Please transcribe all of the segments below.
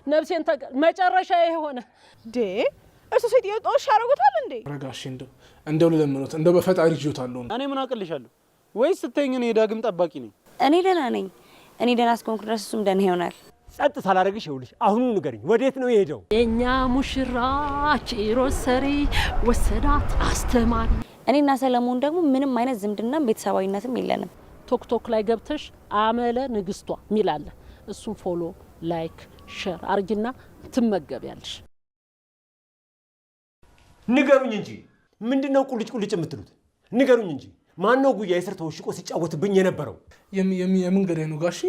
ነፍሴን መጨረሻ የሆነ እሱ ሴትዮ ጦሽ አረጋታል እንዴ ረጋሽ እንደው ለለምኑት እንደው በፈጣሪ ይጆታለሁ እኔ ምን አቀልሻለሁ ወይስ ስትይኝ እኔ ዳግም ጠባቂ ነኝ እኔ ደህና ነኝ እኔ ደህና እስከሆንኩ ድረስ እሱም ደህና ይሆናል ጸጥ ሳላረግሽ ይኸውልሽ አሁን ንገሪኝ ወዴት ነው የሄደው የኛ ሙሽራ ጭሮሰሪ ወሰዳት አስተማሪ እኔና ሰለሞን ደግሞ ምንም አይነት ዝምድናም ቤተሰባዊነትም የለንም ቶክቶክ ላይ ገብተሽ አመለ ንግስቷ ሚላለ እሱን ፎሎ ላይክ ሼር አርጊና ትመገቢያለሽ ንገሩኝ እንጂ ምንድነው ቁልጭ የምትሉት ንገሩኝ እንጂ ማን ነው ጉያ የስር ተወሽቆ ሲጫወትብኝ የነበረው የመንገዴ ነው ጋሽ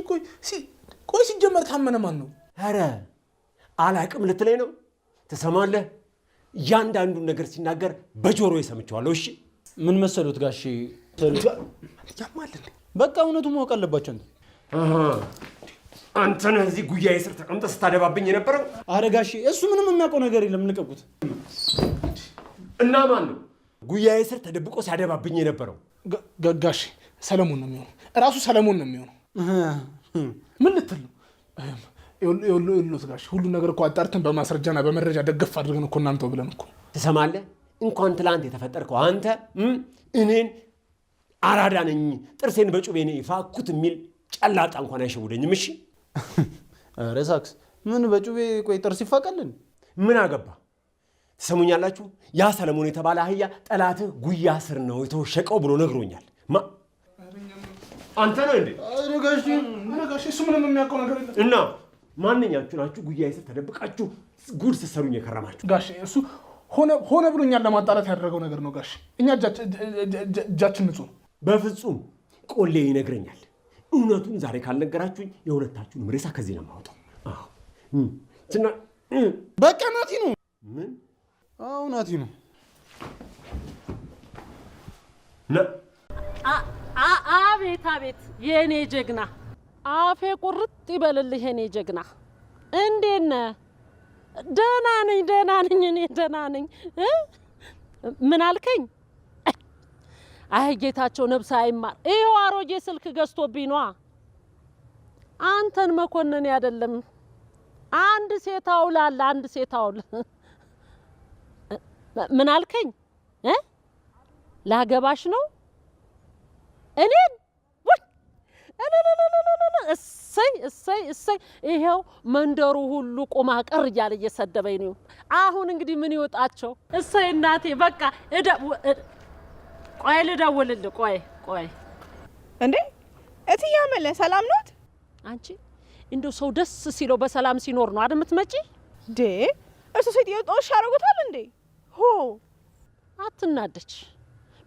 ቆይ ሲጀመር ታመነ ማን ነው አረ አላቅም ልትለኝ ነው ተሰማለህ ያንዳንዱን ነገር ሲናገር በጆሮ ይሰምቻለሁ እሺ ምን መሰሉት ጋሽ ያማል በቃ እውነቱ ማወቅ አለባቸው አንተ ነህ እዚህ ጉያ የስር ተቀምጠህ ስታደባብኝ የነበረው አረ ጋሽ እሱ ምንም የሚያውቀው ነገር የለም ልቀቁት እና ማን ነው ጉያ የስር ተደብቆ ሲያደባብኝ የነበረው ጋሽ ሰለሞን ነው የሚሆነው ራሱ ሰለሞን ነው የሚሆነው ምን ልትል ነው ይኸውልህ ጋሽ ሁሉ ነገር እኮ አጣርተን በማስረጃና በመረጃ ደገፍ አድርገን እኮ እናንተው ብለን እኮ ትሰማለህ እንኳን ትላንት የተፈጠርከው አንተ እኔን አራዳ ነኝ ጥርሴን በጩቤ ነው ፋኩት የሚል ጨላጣ እንኳን አይሸውደኝም እሺ አረ ሳክስ ምን በጩቤ ቆይ ጥርስ ይፋቀልን ምን አገባ ትሰሙኛላችሁ ያ ሰለሞን የተባለ አህያ ጠላትህ ጉያ ስር ነው የተወሸቀው ብሎ ነግሮኛል አንተ ነው እንዴ ጋሽ እሱ ምንም የሚያውቀው ነገር የለም እና ማንኛችሁ ናችሁ ጉያ ስር ተደብቃችሁ ጉድ ስትሰሩኝ የከረማችሁ ጋሽ እሱ ሆነ ብሎኛል ለማጣላት ያደረገው ነገር ነው ጋሽ እኛ እጃችን ንጹህ ነው በፍጹም ቆሌ ይነግረኛል እውነቱን ዛሬ ካልነገራችሁኝ የሁለታችሁን ሬሳ ከዚህ ነው የማወጣው አዎ በቃ ናቲ ነው ምን አዎ ናቲ ነው አቤት የኔ ጀግና አፌ ቁርጥ ይበልልህ የኔ ጀግና እንዴት ነህ ደህና ነኝ እኔ ደህና ነኝ ምን አልከኝ አይ ጌታቸው ነብስ አይማር ይሄው አሮጌ ስልክ ገዝቶብኝ ነው አንተን መኮንን አይደለም አንድ ሴት አውል ምን አልከኝ ላገባሽ ነው እኔን እሰይ ይሄው መንደሩ ሁሉ ቆማ ቀር እያለ እየሰደበኝ ነው አሁን እንግዲህ ምን ይወጣቸው እሰይ እናቴ በቃ ቆይ ልደውልልህ ቆይ እንዴ እትዬ አመለ ሰላም ኖት አንቺ እንደው ሰው ደስ ሲለው በሰላም ሲኖር ነው አይደል የምትመጪ እሱ ሴትዮ ጦሽ አረጋታል እንዴ ሆ አትናደች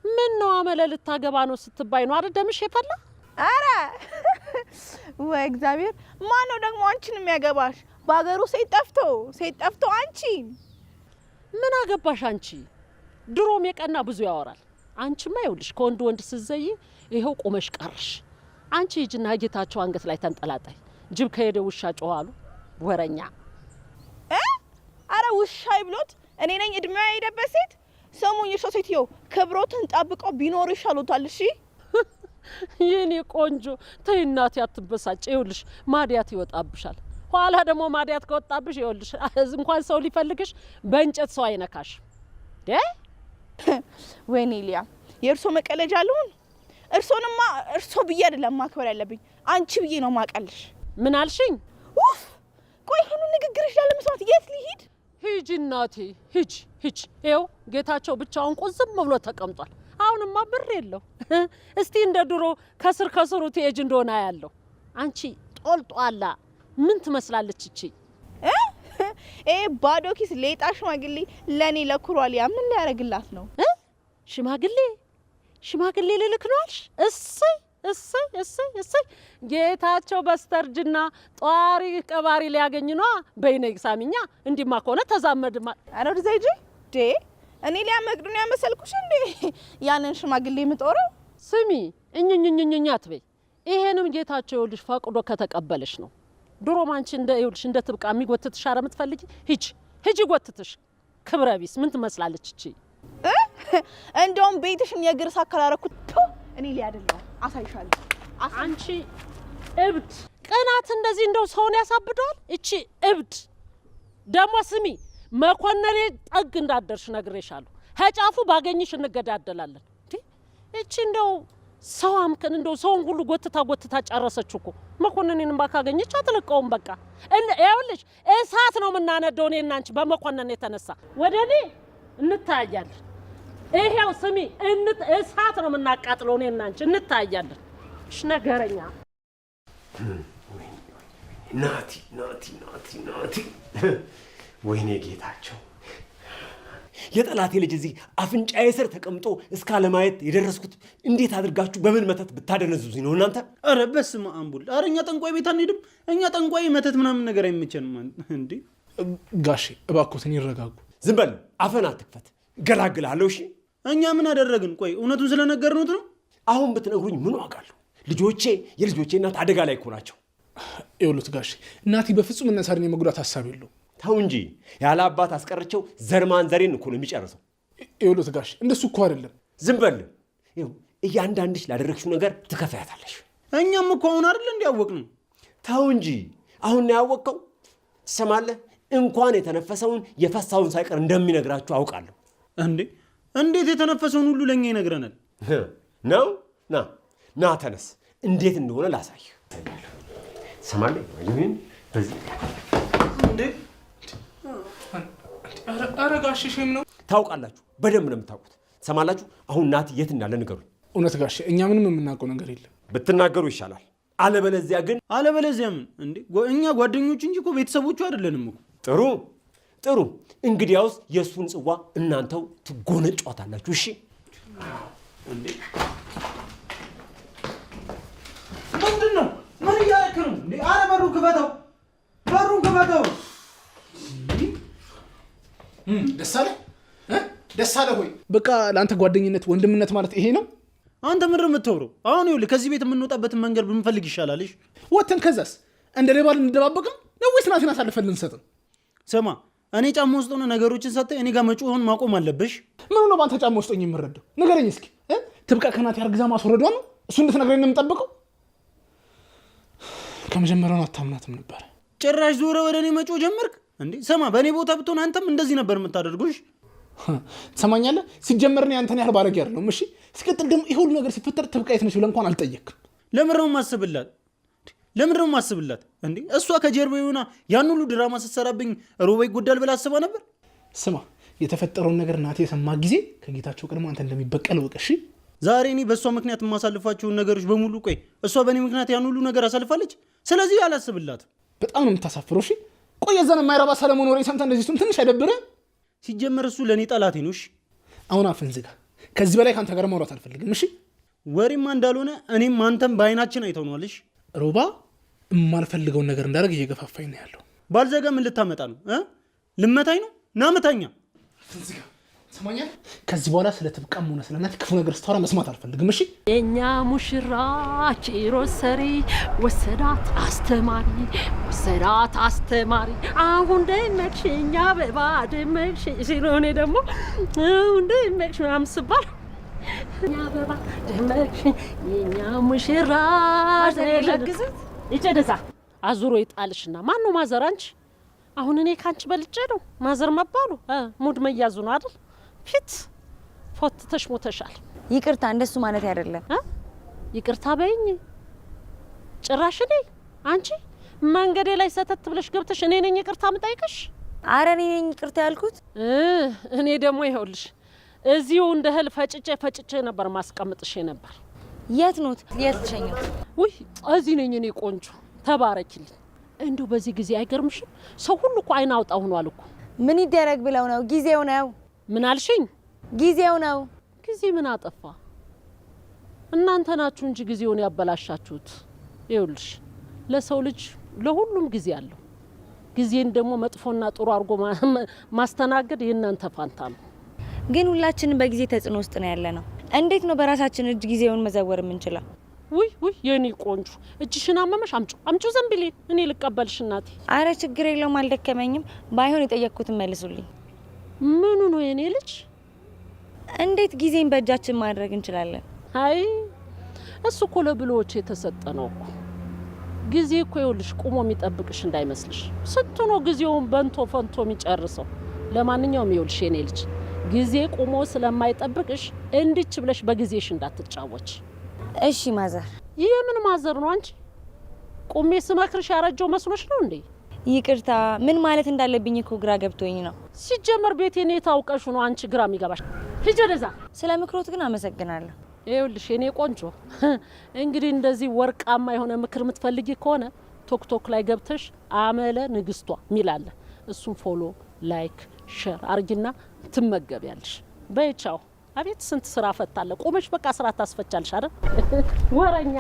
ምን ነው አመለ ልታገባ ነው ስትባይ ነው አይደል ደምሽ የፈላ አረ ወይ እግዚአብሔር ማን ነው ደግሞ አንቺን የሚያገባሽ ባገሩ ሴት ጠፍቶ አንቺ ምን አገባሽ አንቺ ድሮም የቀና ብዙ ያወራል አንቺማ ይኸውልሽ ከወንድ ስትዘይ ይሄው ቆመሽ ቀርሽ አንቺ ሂጂና ጌታቸው አንገት ላይ ተንጠላጣይ ጅብ ከሄደ ውሻ ጮሃሉ ወረኛ አረ ውሻ ይብሎት እኔ ነኝ እድሜዋ የሄደበት ሴት ሰሙኝ እሺ ሴትዮ ክብሮትን ጠብቀው ቢኖር ይሻሉታል እሺ የኔ ቆንጆ ተይ እናቴ አትበሳጭ ይኸውልሽ ማዲያት ይወጣብሻል ኋላ ደግሞ ማዲያት ከወጣብሽ ይኸውልሽ እንኳን ሰው ሊፈልግሽ በእንጨት ሰው አይነካሽ ወይኔ ሊያ የእርሶ መቀለጃ አለውን እርሶንማ እርሶ ብዬ አይደለም ማክበር ያለብኝ አንቺ ብዬ ነው ማቀልሽ ምን አልሽኝ ቆይ ሁሉ ንግግርሽ ለመስማት የት ሊሄድ ሂጂ እናቴ ሂጂ ይኸው ጌታቸው ብቻውን ቁዝም ብሎ ተቀምጧል አሁንማ ብር የለው እስቲ እንደ ድሮ ከስሩ ትሄጂ እንደሆነ ያለው አንቺ ጦልጧላ ምን ትመስላለች እቺ ባዶ ኪስ ሌጣ ሽማግሌ ለኔ ለኩሯሊያ ምን ሊያረግላት ነው ሽማግሌ ልልክ ነው አልሽ እሰይ ጌታቸው በስተርጅና ጧሪ ቀባሪ ሊያገኝ ነው በይነይ ሳሚኛ እንዲማ ከሆነ ተዛመድማ አረው ዘይጂ እኔ ሊያመግዱን ያመሰልኩሽ እንዴ ያንን ሽማግሌ ምጦረው ስሚ እኝኝኝኝኛ አትበይ ይሄንም ጌታቸው ይልሽ ፈቅዶ ከተቀበለሽ ነው ድሮም አንቺ እንደ ትብቃ የሚጎትትሽ አረ የምትፈልጊ ሂጂ ጎትትሽ ክብረ ቢስ ምን ትመስላለች እቺ እንደውም ቤትሽን የግር ሳከላረኩት እኔ ሊያደለው አሳይሻለሁ አንቺ እብድ ቅናት እንደዚህ እንደው ሰውን ያሳብደዋል እቺ እብድ ደግሞ ስሚ መኮንኔ ጠግ እንዳደርሽ ነግሬሻለሁ። ሀጫፉ ባገኝሽ እንገዳደላለን። እቺ እንደው ሰው አምከን እንደው ሰውን ሁሉ ጎትታ ጨረሰችው እኮ። መኮንኔንም ባካገኘች አትለቀውም። በቃ ይኸውልሽ እሳት ነው የምናነደው እኔና አንቺ በመኮንኔ የተነሳ ወደኔ እንታያለን። ይሄው ስሚ እሳት ነው የምናቃጥለው እኔና አንቺ እንታያለን። እሺ ነገረኛ ናቲ ወይኔ ጌታቸው የጠላቴ ልጅ እዚህ አፍንጫዬ ስር ተቀምጦ እስካለማየት የደረስኩት እንዴት አድርጋችሁ በምን መተት ብታደነዙኝ ነው እናንተ? ኧረ በስመ አብ ወልድ። ኧረ እኛ ጠንቋይ ቤት አንሄድም። እኛ ጠንቋይ መተት ምናምን ነገር አይመቸንም እንዴ። ጋሼ እባክዎትን ይረጋጉ። ዝም በል አፈን አትክፈት፣ ገላግላለሁ። እሺ እኛ ምን አደረግን? ቆይ እውነቱን ስለነገርነው ነው። አሁን ብትነግሩኝ ምን ዋጋለሁ? የልጆቼ እናት አደጋ ላይ እኮ ናቸው። ይኸውልዎት ጋሼ ናቲ በፍጹም እነሳርን የመጉዳት ሀሳብ የለውም። ተው እንጂ ያለ አባት አስቀርቸው ዘርማን ዘሬን እኮ ነው የሚጨርሰው። ይኸውልዎት ጋሼ እንደሱ እኮ አይደለም። ዝም በል። እያንዳንድሽ ላደረግሽው ነገር ትከፍያታለሽ። እኛም እኮ አሁን አይደል እንዲያወቅነው። ተው እንጂ አሁን ነው ያወቅከው። ትሰማለህ? እንኳን የተነፈሰውን የፈሳውን ሳይቀር እንደሚነግራችሁ አውቃለሁ። እንዴት የተነፈሰውን ሁሉ ለኛ ይነግረናል ነው? ና ተነስ፣ እንዴት እንደሆነ ላሳይህ። ትሰማለህ? ይሄን በዚህ ኧረ ጋሼ ሼም ነው። ታውቃላችሁ፣ በደንብ ነው የምታውቁት። ትሰማላችሁ? አሁን ናቲ የት እንዳለ ንገሩኝ። እውነት ጋሼ እኛ ምንም የምናውቀው ነገር የለም። ብትናገሩ ይሻላል። አለበለዚያ ምን እኛ ጓደኞቹ እንጂ እኮ ቤተሰቦቹ አይደለንም እኮ። ጥሩ። እንግዲያውስ የእሱን ጽዋ እናንተው ትጎነጯታላችሁ። እሺ ምንድን ነው? ምን እያደረክ ነው? ኧረ በሩን ክፈተው። ደስ አለ ሆይ? በቃ ለአንተ ጓደኝነት ወንድምነት ማለት ይሄ ነው? አንተ ምንድን ነው የምትወረው? አሁን ይኸውልህ ከዚህ ቤት የምንወጣበትን መንገድ ብንፈልግ ይሻላልሽ። ወተን ከዛስ እንደ ሌባ ልንደባበቅም ነው ወይስ ናቲን አሳልፈን ልንሰጥም? ስማ እኔ ጫማ ውስጥ ሆነ ነገሮችን ሰጠህ እኔ ጋር መጮህን ማቆም አለብሽ። ምን ነው በአንተ ጫማ ውስጥ ሆኜ የምረዳው? ንገረኝ እስኪ። ትብቃ ከናቲ አርግዛ ማስወረዷ ነው እሱ እንድትነግረኝ ነው የምጠብቀው? ከመጀመሪያው አታምናትም ነበር። ጭራሽ ዞረ ወደ እኔ መጮህ ጀመርክ እንዴ? ስማ በእኔ ቦታ ብትሆን አንተም እንደዚህ ነበር የምታደርጉሽ። ትሰማኛለህ? ሲጀመር ነው አንተን ያህል ባለጌ አይደለም። እሺ ሲቀጥል ደግሞ ይሄ ሁሉ ነገር ሲፈጠር ትብቃ የት ነች ብለህ እንኳን አልጠየቅም። ለምን ነው የማስብላት እንዴ? እሷ ከጀርባ ሆና ያን ሁሉ ድራማ ስትሰራብኝ ሮባ ይጎዳል ብላ አስባ ነበር። ስማ የተፈጠረውን ነገር ናቲ የሰማ ጊዜ ከጌታቸው ቀድሞ አንተ እንደሚበቀል ወቅ። እሺ ዛሬ እኔ በእሷ ምክንያት የማሳልፋቸውን ነገሮች በሙሉ ቆይ እሷ በእኔ ምክንያት ያን ሁሉ ነገር አሳልፋለች። ስለዚህ አላስብላትም። በጣም ነው የምታሳፍረው። እሺ ቆይ የዛን የማይረባ ሰለሞን ወሬ ሰምተህ እንደዚህ ሱም ትንሽ አይደብርህ? ሲጀመር እሱ ለእኔ ጠላቴ ነው። እሺ አሁን አፍን ዝጋ። ከዚህ በላይ ከአንተ ጋር ማውራት አልፈልግም። እሺ ወሬማ እንዳልሆነ እኔም አንተም በአይናችን አይተውናልሽ። ሮባ የማልፈልገውን ነገር እንዳደርግ እየገፋፋኝ ነው ያለው። ባልዘጋ ምን ልታመጣ ነው? ልመታኝ ነው? ናመታኛ። ሰማኛል። ከዚህ በኋላ ስለ ትብቃም ሆነ ስለ ናቲ ክፉ ነገር ስታወራ መስማት አልፈልግም። እሺ የኛ ሙሽራ ጭሮሰሪ ወሰዳት አስተማሪ አሁን ደመቅሽ እኛ በባ ደመቅሽ ሲሎኔ ደግሞ አሁን ደመቅሽ ምናምን ስባል እኛ በባ ደመቅሽ የኛ ሙሽራ ለግዝት ይጨደሳ አዙሮ ይጣልሽና ማን ነው ማዘር? አንቺ አሁን እኔ ካንቺ በልጬ ነው ማዘር መባሉ? ሙድ መያዙ ነው አይደል? ፊት ፎትተሽ ሞተሻል። ይቅርታ እንደሱ ማለት አይደለም። ይቅርታ በይኝ። ጭራሽ እኔ አንቺ መንገዴ ላይ ሰተት ብለሽ ገብተሽ እኔ ነኝ ይቅርታ የምጠይቅሽ? አረ እኔ ነኝ ይቅርታ ያልኩት። እኔ ደግሞ ይኸውልሽ እዚሁ እንደ እህል ፈጭቼ ነበር ማስቀምጥሽ ነበር። የት ኖት? የት ሸኘው? ውይ እዚህ ነኝ እኔ ቆንጆ ተባረኪልኝ። እንደው በዚህ ጊዜ አይገርምሽም? ሰው ሁሉ እኮ አይን አውጣ ሆኗል እኮ። ምን ይደረግ ብለው ነው? ጊዜው ነው። ምን አልሽኝ? ጊዜው ነው። ጊዜ ምን አጠፋ? እናንተ ናችሁ እንጂ ጊዜውን ያበላሻችሁት። ይኸውልሽ ለሰው ልጅ ለሁሉም ጊዜ አለው። ጊዜን ደግሞ መጥፎና ጥሩ አድርጎ ማስተናገድ የእናንተ ፋንታ ነው። ግን ሁላችንም በጊዜ ተጽዕኖ ውስጥ ነው ያለ ነው። እንዴት ነው በራሳችን እጅ ጊዜውን መዘወር የምንችለው? ውይ የኔ ቆንጆ እጅሽን አመመሽ? አምጩ ዘንብሌ እኔ ልቀበልሽ እናቴ። አረ ችግር የለውም አልደከመኝም። ባይሆን የጠየቅኩትን መልሱልኝ። ምኑ ነው የኔ ልጅ? እንዴት ጊዜን በእጃችን ማድረግ እንችላለን? አይ እሱ እኮ ለብሎች የተሰጠ ነው እኮ። ጊዜ እኮ ይኸውልሽ ቁሞ የሚጠብቅሽ እንዳይመስልሽ። ስንት ነው ጊዜውን በንቶ ፈንቶ የሚጨርሰው። ለማንኛውም ይኸውልሽ የኔ ልጅ ጊዜ ቁሞ ስለማይጠብቅሽ እንድች ብለሽ በጊዜሽ እንዳትጫወች። እሺ ማዘር። ይሄ ምን ማዘር ነው አንቺ? ቁሜ ስመክርሽ ያረጀው መስሎሽ ነው እንዴ? ይቅርታ፣ ምን ማለት እንዳለብኝ እኮ ግራ ገብቶኝ ነው። ሲጀመር ቤቴን የታውቀሽ ነው አንቺ ግራ የሚገባሽ። ሂጂ ወደዛ። ስለ ምክሮት ግን አመሰግናለሁ። ይኸውልሽ የኔ ቆንጆ እንግዲህ እንደዚህ ወርቃማ የሆነ ምክር የምትፈልጊ ከሆነ ቶክቶክ ላይ ገብተሽ አመለ ንግስቷ ሚላለ እሱን ፎሎ ላይክ ሼር አርጊና ትመገቢያለሽ። በይቻው። አቤት ስንት ስራ ፈታለ። ቆመሽ በቃ ስራ ታስፈቻለሽ አይደል? ወረኛ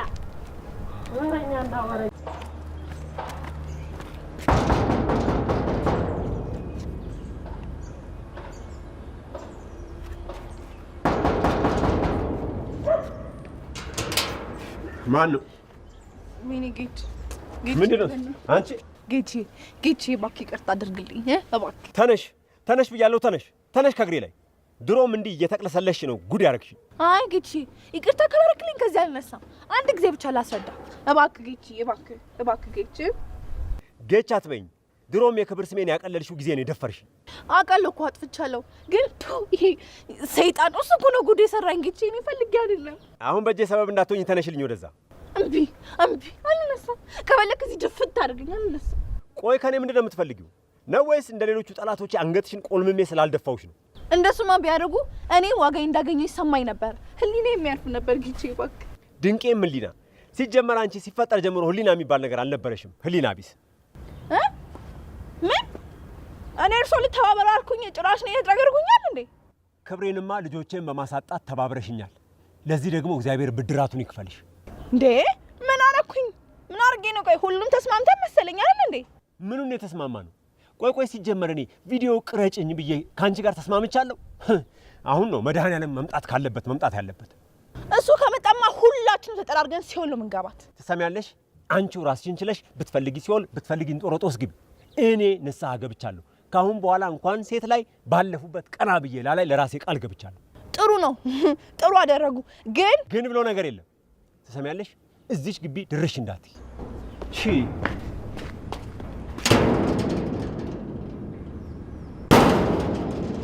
እና ወረኛ። ማን ነው? ወይኔ ጌች ምንድን ነው አንቺ? ጌች እባክህ ይቅርታ አድርግልኝ እባክህ። ተነሽ ብያለሁ። ተነሽ ከእግሬ ላይ። ድሮም እንዲህ እየተቅለሰለሽ ነው ጉድ ያረግሽ። አይ ጌች ይቅርታ ካላረክልኝ ከዚህ አልነሳም። አንድ ጊዜ ብቻ ላስረዳ እባክህ ጌች፣ እባክህ ጌች። ጌች አትበይኝ። ድሮም የክብር ስሜን ያቀለልሽው ጊዜ ነው የደፈርሽ። አውቃለሁ እኮ አጥፍቻለሁ፣ ግን ይሄ ሰይጣን እሱ እኮ ነው ጉድ የሰራኝ ጌች። እኔ ፈልጌ አይደለም። አሁን በእጄ ሰበብ እንዳትሆኝ ተነሽልኝ ወደዛ። እምቢ አልነሳም። ከበለክ እዚህ ድፍት አድርገኝ። አልነሳም። ቆይ ከኔ ምንድን ነው የምትፈልጊው? ነው ወይስ እንደ ሌሎቹ ጠላቶቼ አንገትሽን ቆልምሜ ስላልደፋውሽ ነው? እንደሱማ ቢያደርጉ እኔ ዋጋ እንዳገኘው ይሰማኝ ነበር። ህሊና የሚያርፍ ነበር ጌች። እባክህ ድንቄም ህሊና። ሲጀመር አንቺ ሲፈጠር ጀምሮ ህሊና የሚባል ነገር አልነበረሽም። ህሊና ቢስ። ምን? እኔ እርሶ ልተባበር አልኩኝ፣ ጭራሽ ነው የተረገርኩኛል እንዴ? ክብሬንማ ልጆቼን በማሳጣት ተባብረሽኛል። ለዚህ ደግሞ እግዚአብሔር ብድራቱን ይክፈልሽ። እንዴ ምን አረኩኝ? ምን አርጌ ነው? ቆይ ሁሉም ተስማምተን መሰለኝ አይደል እንዴ? ምኑን የተስማማ ነው? ቆይ ሲጀመር እኔ ቪዲዮ ቅረጭኝ ብዬ ካንቺ ጋር ተስማምቻለሁ? አሁን ነው መድኃኒዓለም መምጣት ካለበት መምጣት ያለበት። እሱ ከመጣማ ሁላችንም ተጠራርገን ሲሆን ነው መንጋባት። ትሰሚያለሽ? አንቺው ራስሽን ችለሽ ብትፈልጊ ሲሆን ብትፈልጊ እንጦሮጦስ ግቢ። እኔ ንስሐ ገብቻለሁ። ካሁን በኋላ እንኳን ሴት ላይ ባለፉበት ቀና ብዬ ላላይ ለራሴ ቃል ገብቻለሁ። ጥሩ ነው፣ ጥሩ አደረጉ። ግን ብሎ ነገር የለም። ትሰሚያለሽ? እዚች ግቢ ድርሽ እንዳትይ።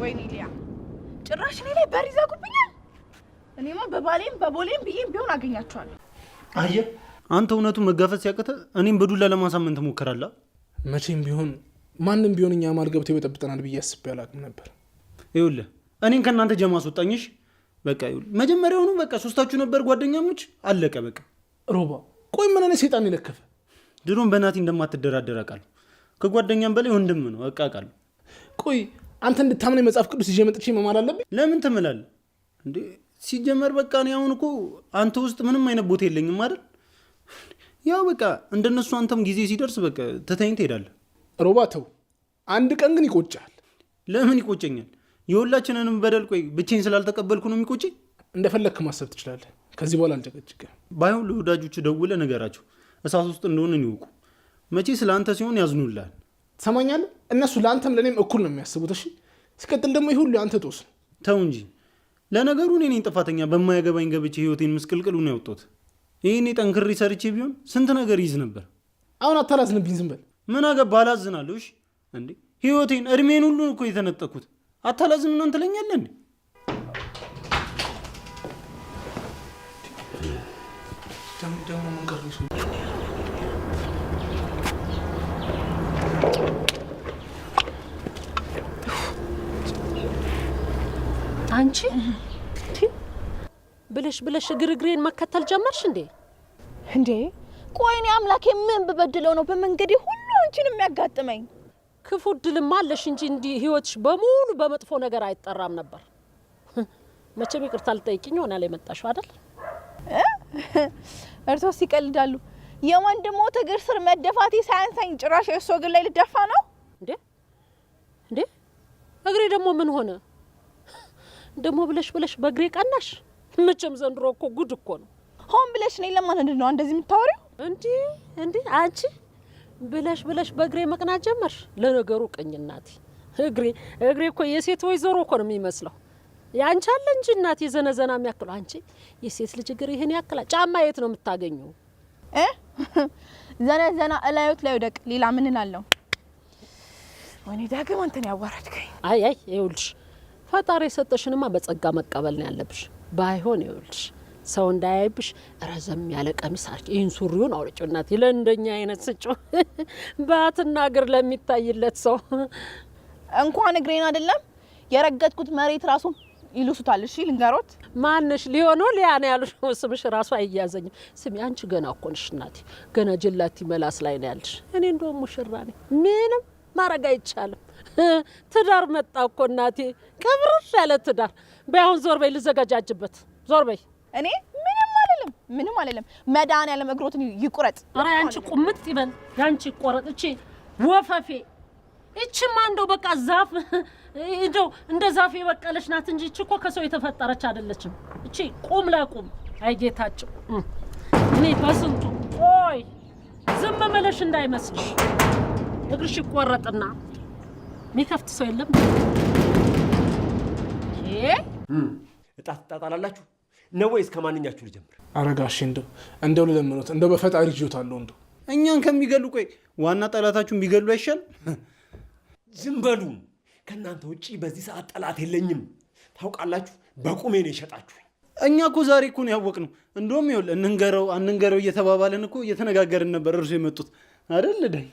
ወይኔ ሊያ ጭራሽ እኔ ላይ በር ይዘጉብኛል። እኔማ በባሌም በቦሌም ብዬም ቢሆን አገኛቸዋለሁ። አየህ አንተ እውነቱን መጋፈጥ ሲያቅተ እኔም በዱላ ለማሳመን ትሞክራለህ። መቼም ቢሆን ማንም ቢሆን እኛ ማል ገብተው ይበጠብጠናል ብዬ አስቤ አላውቅም ነበር። ይኸውልህ እኔን ከእናንተ ጀማ አስወጣኝሽ። በቃ ይኸውልህ መጀመሪያውኑ በቃ ሶስታችሁ ነበር ጓደኛሞች፣ አለቀ በቃ። ሮባ ቆይ ምን አይነት ሰይጣን ይለከፈ? ድሮም በናቲ እንደማትደራደር አውቃለሁ። ከጓደኛም በላይ ወንድም ነው በቃ አውቃለሁ። ቆይ አንተ እንድታምን መጽሐፍ ቅዱስ ይዤ መጥቼ መማል አለብኝ? ለምን ትምላለህ እንዴ? ሲጀመር በቃ እኔ አሁን እኮ አንተ ውስጥ ምንም አይነት ቦታ የለኝም አይደል? ያው በቃ እንደነሱ አንተም ጊዜ ሲደርስ በቃ ተተኝ ትሄዳለህ። ሮባ ተው፣ አንድ ቀን ግን ይቆጫል። ለምን ይቆጨኛል? የሁላችንንም በደል ቆይ ብቻዬን ስላልተቀበልኩ ነው የሚቆጨኝ? እንደፈለግክ ማሰብ ትችላለህ። ከዚህ በኋላ አልጨቀጭቅም። ባይሆን ለወዳጆች ደውለህ ንገራቸው እሳት ውስጥ እንደሆንን ይወቁ። መቼ ስለ አንተ ሲሆን ያዝኑልሃል። ትሰማኛለህ? እነሱ ለአንተም ለእኔም እኩል ነው የሚያስቡት። እሺ ሲቀጥል ደግሞ ይህ ሁሉ አንተ ጦስ ነው። ተው እንጂ። ለነገሩ እኔ ነኝ ጥፋተኛ። በማያገባኝ ገብቼ ህይወቴን ምስቅልቅሉ ነው ያወጣሁት። ይህኔ ጠንክሬ ሰርቼ ቢሆን ስንት ነገር ይዝ ነበር። አሁን አታላዝንብኝ፣ ዝም በል። ምን አገባ? አላዝናለሁ። እሺ እንዴ ህይወቴን እድሜን ሁሉ እኮ የተነጠኩት። አታላዝም እናንተ ትለኛለህ እንዴ? ደግሞ መንቀር አንቺ ብለሽ ግርግሬን መከተል ጀመርሽ እንዴ? ቆይ እኔ አምላኬ ምን በበድለው ነው በመንገዴ ሁሉ አንቺን የሚያጋጥመኝ? ክፉ ድልም አለሽ እንጂ እንዲህ ህይወትሽ በሙሉ በመጥፎ ነገር አይጠራም ነበር። መቼም ይቅርታ ልጠይቅኝ ሆናል የመጣሽው አይደል? እርሶስ ይቀልዳሉ። የወንድሞት እግር ስር መደፋቴ ሳያንሳኝ ጭራሽ የእሱ እግር ላይ ልደፋ ነው እንዴ? እግሬ ደግሞ ምን ሆነ? ደግሞ ብለሽ በእግሬ ቀናሽ? መቼም ዘንድሮ እኮ ጉድ እኮ ነው። ሆን ብለሽ እኔን ለማንድ ነው እንደዚህ የምታወሪው? እንዴ አንቺ ብለሽ በእግሬ መቅናት ጀመርሽ? ለነገሩ ቅኝ እናቴ፣ እግሬ እኮ የሴት ወይዘሮ እኮ ነው የሚመስለው። ያንቺ አለ እንጂ እናቴ ዘነዘና የሚያክለው። አንቺ የሴት ልጅ እግር ይሄን ያክላል። ጫማ የት ነው የምታገኘው? ዘና እላዩት ላይ ወደቅ። ሌላ ምን እላለሁ? ወይኔ ዳግም አንተን ያዋረድከኝ። አይ ይኸውልሽ ፈጣሪ የሰጠሽንማ በጸጋ መቀበል ነው ያለብሽ። ባይሆን ይኸውልሽ ሰው እንዳያይብሽ ረዘም ያለ ቀሚስ አርቂ። ይህን ሱሪውን አውርጪው እናቴ፣ ለእንደኛ አይነት ስጮ ባትና እግር ለሚታይለት ሰው እንኳን እግሬን አይደለም የረገጥኩት መሬት ራሱ ይልሱታል። እሺ ልንገሮት። ማንሽ ሊሆኑ ሊያና ያሉሽ ስምሽ ራሱ አይያዘኝም። ስሚ አንቺ ገና እኮ ነሽ እናቴ፣ ገና ጅላቲ መላስ ላይ ነው ያለሽ። እኔ እንደውም ሙሽራ ነኝ፣ ምንም ማረግ አይቻልም። ትዳር መጣ እኮ እናቴ፣ ቀብረሽ ያለ ትዳር። በአሁን ዞር በይ ልዘጋጃጅበት፣ ዞር በይ። እኔ ምንም አይደለም። መድኃኒዓለም እግሮትን ይቁረጥ። ኧረ ያንቺ ቁምጥ ይበል፣ ያንቺ ይቆረጥ። እቺ ወፈፌ እቺማ እንደው በቃ ዛፍ እንደው እንደ ዛፍ የበቀለች ናት እንጂ እቺ እኮ ከሰው የተፈጠረች አይደለችም። እቺ ቁም ለቁም አይጌታቸው። እኔ በስንቱ ቆይ ዝም መለሽ እንዳይመስልሽ፣ እግርሽ ይቆረጥና ሚከፍት ሰው የለም። እጣ ትጣጣላላችሁ ነው ወይስ ከማንኛችሁ ልጀምር? አረጋሽ እንደው ለለምኖት እንደው በፈጣሪ ይጆታለሁ እንደው እኛን ከሚገሉ ቆይ ዋና ጠላታችሁን ቢገሉ አይሻል? ዝም በሉ። ከእናንተ ውጪ በዚህ ሰዓት ጠላት የለኝም። ታውቃላችሁ፣ በቁሜ ነው የሸጣችሁኝ። እኛ እኮ ዛሬ እኮ ነው ያወቅነው። እንደውም ይኸውልህ አንንገረው እየተባባለን እኮ እየተነጋገርን ነበር እርሱ የመጡት አይደል? ዳይ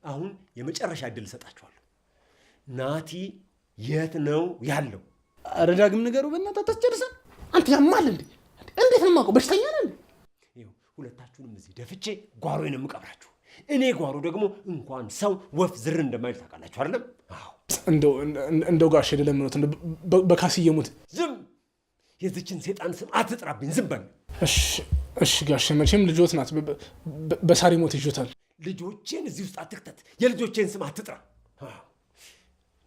አሁን የመጨረሻ እድል ሰጣችኋለሁ። ናቲ የት ነው ያለው? ኧረ ዳግም ንገረው በእናትህ ታስጨርሰን። አንተ ያማል እንዴ? እንዴት ነው የማውቀው? በሽተኛ ነህ እንዴ? ይኸው ሁለታችሁንም እዚህ ደፍቼ ጓሮዬን የምቀብራችሁ። እኔ ጓሮ ደግሞ እንኳን ሰው ወፍ ዝር እንደማይል ታውቃላችሁ አይደለም? አዎ። እንደው ጋሽ ለምኖት በካስዬ ሙት ዝም። የዚችን ሴጣን ስም አትጥራብኝ፣ ዝም በል። እሺ ጋሽ፣ መቼም ልጆት ናት፣ በሳሪ ሞት ይጆታል። ልጆቼን እዚህ ውስጥ አትክተት፣ የልጆቼን ስም አትጥራ።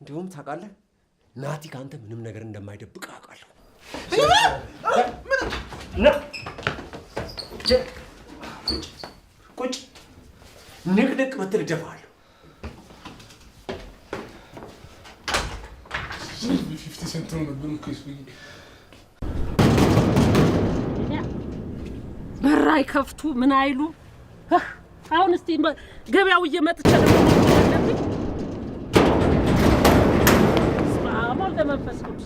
እንዲሁም ታውቃለህ ናቲ ከአንተ ምንም ነገር እንደማይደብቅ አውቃለሁ። ቁጭ ንቅንቅ ብትል እደፋለሁ። በር አይከፍቱ ምን አይሉ። አሁን እስቲ ገበያው እየመጥቼ ነው ያለብኝ። ስማማል ለመንፈስ ቅዱስ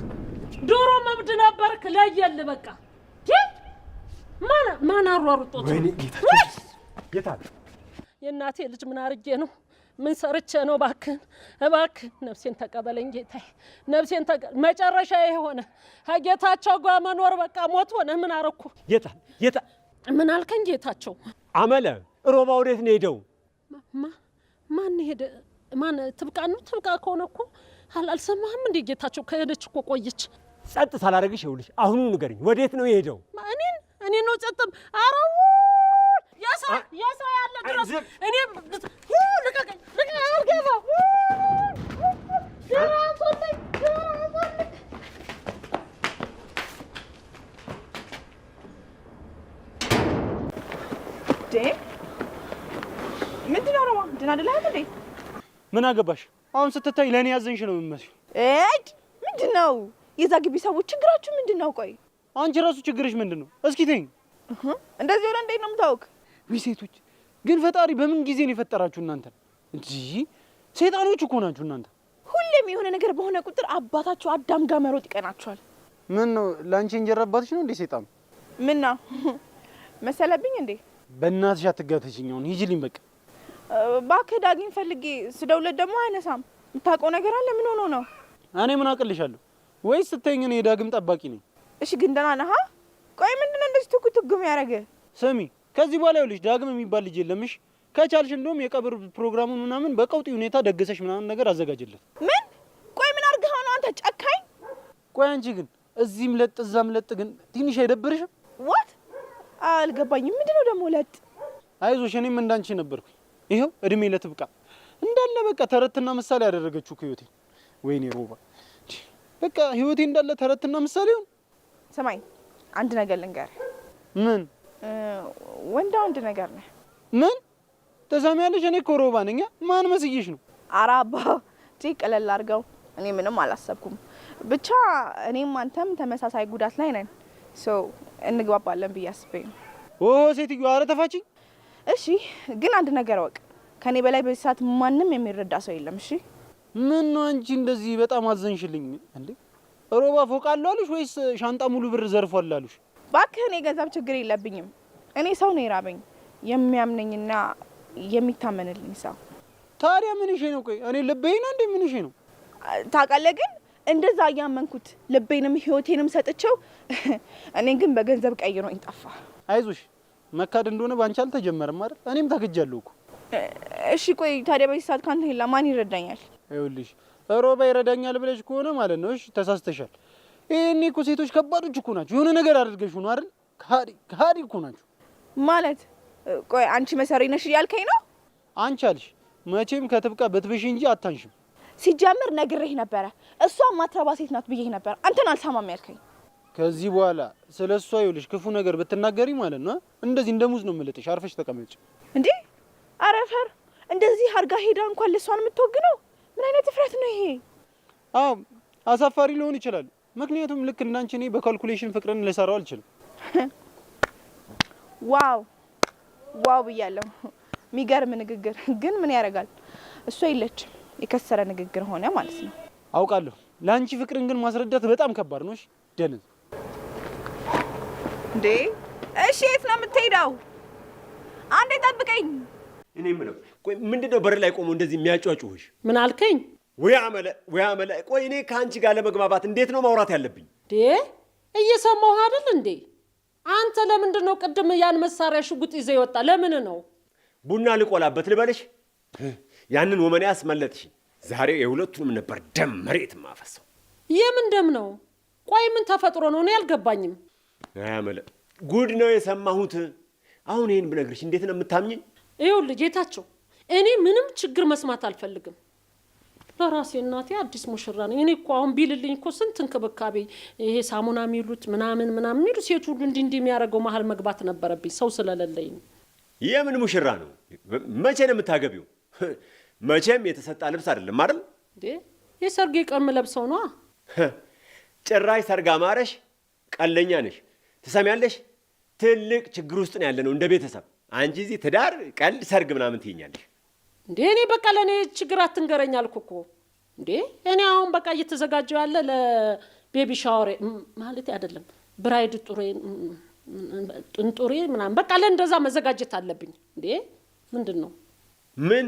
ዶሮ መብድ ነበርክ ለየል በቃ ማን አሯሩጦት? ወይኔ ጌታ የእናቴ ልጅ ምን አርጌ ነው? ምን ሰርቼ ነው? እባክህን ነፍሴን ተቀበለኝ ጌታዬ፣ ነፍሴን መጨረሻ የሆነ ጌታቸው ጋር መኖር በቃ ሞት ሆነ። ምን አረኩ? ጌታ ምን አልከኝ? ጌታቸው አመለ ሮባ ወዴት ነው ሄደው? ማን ሄደ? ማን ትብቃ ነው? ትብቃ ከሆነ እኮ አልሰማህም እንዴ? ጌታቸው ከሄደች እኮ ቆየች። ጸጥ ሳላደርግሽ ይኸውልሽ፣ አሁኑ ንገሪኝ፣ ወዴት ነው የሄደው? እኔ ነው ጸጥም። አረው የሰው ያለ ድረስ እኔ ልቀቀኝ አልገባ ምንድን ነው? ረማ ድና አይደለም እንዴ? ምን አገባሽ? አሁን ስትታይ ለእኔ ያዘንሽ ነው የምመስለው። ምንድን ነው የዛ ግቢ ሰዎች ችግራችሁ ምንድን ነው? ቆይ አንቺ ራሱ ችግርሽ ምንድን ነው? እስኪ ተይኝ። እንደዚህ ሆነ እንዴት ነው የምታውቅ? ሴቶች ግን ፈጣሪ በምን ጊዜ ነው የፈጠራችሁ እናንተ? እንጂ ሴጣኖች እኮ ናችሁ እናንተ። ሁሌም የሆነ ነገር በሆነ ቁጥር አባታችሁ አዳም ጋር መሮጥ ይቀናችኋል። ምን ነው ለአንቺ እንጀራ አባትሽ ነው እንዴ ሴጣን? ምን ነው መሰለብኝ እንዴ? በእናትሽ አትጋተሽኝ። አሁን ሂጂልኝ በቃ። እባክህ ዳግኝ ፈልጌ ስደውለት ደግሞ አይነሳም። የምታውቀው ነገር አለ? ምን ሆኖ ነው? እኔ ምን አቅልሻለሁ? ወይስ ስትይኝ እኔ የዳግም ጠባቂ ነኝ? እሺ ግን ደህና ነህ? ቆይ ምንድነው እንደዚህ ትጉም ያደረገ? ስሚ ከዚህ በኋላ ይኸውልሽ ዳግም የሚባል ልጅ የለምሽ። ከቻልሽ እንደውም የቀብር ፕሮግራሙን ምናምን በቀውጢ ሁኔታ ደግሰሽ ምናምን ነገር አዘጋጅለት። ምን? ቆይ ምን አድርገህ ነው አንተ ጨካኝ? ቆይ አንቺ ግን እዚህም ለጥ እዛም ለጥ ግን ትንሽ አይደብርሽም? ዋት አልገባኝም። ምንድነው ደግሞ ለጥ? አይዞሽ እኔም እንዳንቺ ነበርኩኝ። ይኸው እድሜ ለትብቃ እንዳለ በቃ ተረትና ምሳሌ ያደረገችው ህይወቴ። ወይኔ ሮባ በቃ ህይወቴ እንዳለ ተረትና ምሳሌ ነው። ሰማኝ አንድ ነገር ልንገርህ። ምን? ወንድ ነገር ነህ። ምን ተሰሚያለሽ? እኔ እኮ ሮባ ነኝ። ማን መስዬሽ ነው? ኧረ አባ ቀለል አድርገው። እኔ ምንም አላሰብኩም። ብቻ እኔም አንተም ተመሳሳይ ጉዳት ላይ ነን። እንግባባለን ብዬ አስቤ ነው። ሴትዮ ኧረ ተፋችኝ። እሺ ግን አንድ ነገር ወቅ ከኔ በላይ በዚህ ሰዓት ማንም የሚረዳ ሰው የለም። እሺ ምን ነው አንቺ እንደዚህ በጣም አዘንሽልኝ እንዴ? ሮባ ፎቅ አለው አሉሽ ወይስ ሻንጣ ሙሉ ብር ዘርፏል አሉሽ? እባክህ እኔ ገንዘብ ችግር የለብኝም። እኔ ሰው ነው የራበኝ፣ የሚያምነኝና የሚታመንልኝ ሰው። ታዲያ ምን ይሄ ነው? ቆይ እኔ ልቤና እንዴ ምን ይሄ ነው? ታውቃለህ ግን እንደዛ እያመንኩት ልቤንም ህይወቴንም ሰጥቼው እኔን ግን በገንዘብ ቀይሮኝ ጠፋ። አይዞሽ መካድ እንደሆነ ባንቺ አልተጀመረም አይደል? እኔም ታግጃለሁ እኮ። እሺ ቆይ ታዲያ በዚህ ሰዓት ካንተ ሌላ ማን ይረዳኛል? ይኸውልሽ ሮባ ይረዳኛል ብለሽ ከሆነ ማለት ነው እሺ ተሳስተሻል። ይሄኔ እኮ ሴቶች ከባዶች እኮ ናቸው። የሆነ ነገር አድርገሽ ነው አይደል? ካዲ እኮ ናቸው ማለት። ቆይ አንቺ መሰሪ ነሽ እያልከኝ ነው? አንቺ አልሽ መቼም ከትብቃ በትብሽ እንጂ አታንሽም። ሲጀምር ነግሬህ ነበረ እሷ ማትረባ ሴት ናት ብዬሽ ነበር። አንተን አልሰማም ያልከኝ። ከዚህ በኋላ ስለሷ ይኸውልሽ ክፉ ነገር ብትናገሪ ማለት ነው እንደዚህ እንደሙዝ ነው የምልጥሽ። አርፈሽ ተቀመጭ። እንዴ አረፈር እንደዚህ አርጋ ሄዳ እንኳን ለሷን የምትወግነው ምን አይነት እፍረት ነው ይሄ? አዎ አሳፋሪ ሊሆን ይችላል። ምክንያቱም ልክ እንዳንቺ እኔ በካልኩሌሽን ፍቅርን ልሰራው አልችልም። ዋው ዋው ብያለሁ። የሚገርም ንግግር ግን ምን ያደርጋል እሷ የለችም። የከሰረ ንግግር ሆነ ማለት ነው። አውቃለሁ። ለአንቺ ፍቅርን ግን ማስረዳት በጣም ከባድ ነው። እሺ ደነዝ እንዴ እሺ የት ነው የምትሄደው? አንዴ ጠብቀኝ። እኔ የምለው ቆይ ምንድነው በር ላይ ቆሞ እንደዚህ የሚያጫጩሽ? ምን አልከኝ? ወይ አመለ ቆይ እኔ ከአንቺ ጋር ለመግባባት እንዴት ነው ማውራት ያለብኝ? እየሰማሁ አይደል እንዴ? አንተ ለምንድን ነው ቅድም ያን መሳሪያ ሽጉጥ ይዘህ ይወጣ? ለምን ነው? ቡና ልቆላበት ልበልሽ? ያንን ወመኔ ያስመለጥሽ። ዛሬ የሁለቱንም ነበር ደም መሬት ማፈሰው። የምን ደም ነው? ቆይ ምን ተፈጥሮ ነው? እኔ አልገባኝም። አያመለ ጉድ ነው የሰማሁት። አሁን ይሄን ብነግርሽ እንዴት ነው የምታምኚኝ? ይኸውልህ ጌታቸው፣ እኔ ምንም ችግር መስማት አልፈልግም። ለራሴ እናቴ አዲስ ሙሽራ ነኝ። እኔ እኮ አሁን ቢልልኝ እኮ ስንት እንክብካቤ ይሄ ሳሙና የሚሉት ምናምን የሚሉ ሴት ሁሉ እንዲህ የሚያደርገው መሀል መግባት ነበረብኝ ሰው ስለሌለኝ ነው። የምን ሙሽራ ነው? መቼ ነው የምታገቢው? መቼም የተሰጣ ልብስ አይደለም አይደል? የሰርጌ ቀን የምለብሰው ነዋ። ጭራሽ ሰርግ አማረሽ። ቀለኛ ነሽ። ትሰሚያለሽ? ትልቅ ችግር ውስጥ ነው ያለነው እንደ ቤተሰብ። አንቺ እዚህ ትዳር፣ ቀልድ፣ ሰርግ ምናምን ትይኛለሽ። እኔ በቃ ለእኔ ችግር አትንገረኝ አልኩ እኮ። እኔ አሁን በቃ እየተዘጋጀው ያለ ለቤቢ ሻወር ማለት አይደለም፣ ብራይድ ጥንጡሬ ምናምን በቃ ለእንደዛ መዘጋጀት አለብኝ። ምንድን ነው? ምን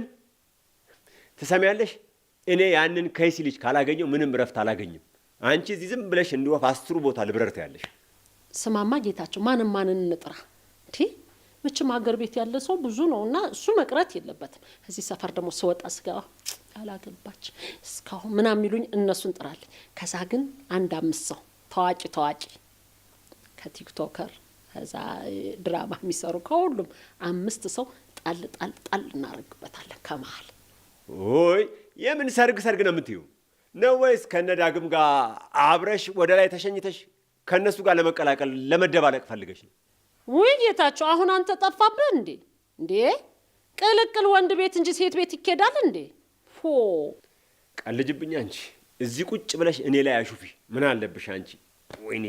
ትሰሚያለሽ? እኔ ያንን ከይሲ ልጅ ካላገኘው ምንም እረፍት አላገኝም። አንቺ እዚህ ዝም ብለሽ እንዲወፍ 10 ቦታ ልብረርት ያለሽ። ስማማ ጌታቸው፣ ማንን እንጥራ? መቼም ሀገር ቤት ያለ ሰው ብዙ ነው እና እሱ መቅረት የለበትም። እዚህ ሰፈር ደግሞ ስወጣ ስገባ ያላገባች እስካሁን ምናምን የሚሉኝ እነሱን ጥራልኝ። ከዛ ግን 1-5 ሰው ታዋቂ ከቲክቶከር ከዛ ድራማ የሚሰሩ ከሁሉም 5 ሰው ጣል እናደርግበታለን ከመሀል። ኦይ የምን ሰርግ ነው የምትይው? ነው ወይስ ከነዳግም ጋር አብረሽ ወደ ላይ ተሸኝተሽ ከነሱ ጋር ለመቀላቀል ለመደባለቅ ፈልገሽ ነው? ውይ ጌታቸው፣ አሁን አንተ ጠፋብህ እንዴ? ቅልቅል ወንድ ቤት እንጂ ሴት ቤት ይኬዳል እንዴ? ቀልጅብኝ አንቺ። እዚህ ቁጭ ብለሽ እኔ ላይ አሹፊ። ምን አለብሽ አንቺ? ወይኔ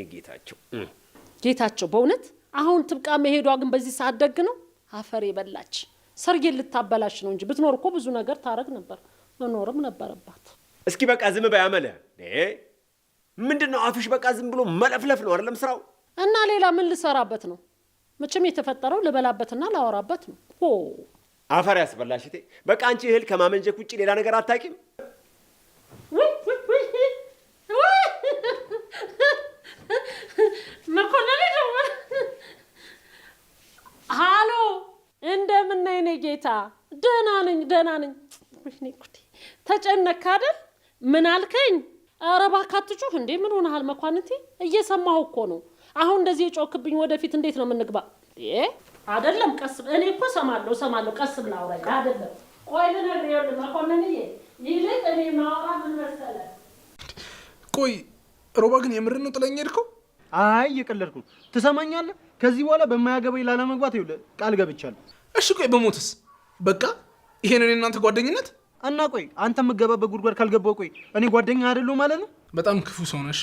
ጌታቸው በእውነት አሁን ትብቃ መሄዷ ግን በዚህ ሰዓት ደግ ነው? አፈር የበላች ሰርጌን ልታበላሽ ነው እንጂ ብትኖር እኮ ብዙ ነገር ታረግ ነበር። መኖርም ነበረባት። እስኪ በቃ ዝም በይ አመለ። ምንድነው አፍሽ? በቃ ዝም ብሎ መለፍለፍ ነው አይደለም ስራው? እና ሌላ ምን ልሰራበት ነው? መቼም የተፈጠረው ልበላበትና ላወራበት ነው። አፈር ያስበላሽ። በቃ አንቺ እህል ከማመንጀክ ውጭ ሌላ ነገር አታውቂም። መኮንን ደግሞ ሃሎ፣ እንደምን ነህ የኔ ጌታ? ደህና ነኝ። ወይኔ ጉዴ፣ ተጨነቅክ አይደል? ምን አልከኝ? ኧረ እባክህ አትጩህ እንዴ! ምን ሆነሃል መኳንንቴ? እየሰማሁ እኮ ነው። አሁን እንደዚህ የጮክብኝ ወደፊት እንዴት ነው የምንግባ? አይደለም ቀስ እኔ እኮ ሰማለሁ። ቀስ ብላ አውራኝ አይደለም። ቆይ ልነግርህ ይኸውልህ መኮንንዬ፣ ይልቅ እኔ ማውራ ምን መሰለህ? ቆይ ሮባ ግን የምር ነው ጥለኝ ሄድከው? አይ እየቀለድኩ። ትሰማኛለህ? ከዚህ በኋላ በማያገባኝ ላለመግባት ይኸውልህ ቃል ገብቻለሁ። እሺ ቆይ በሞትስ? በቃ ይሄ ነው የእናንተ ጓደኝነት? እና ቆይ አንተ የምትገባበት ጉድጓድ ካልገባው ቆይ እኔ ጓደኛ አይደለሁ ማለት ነው? በጣም ክፉ ሰው ነህ። እሺ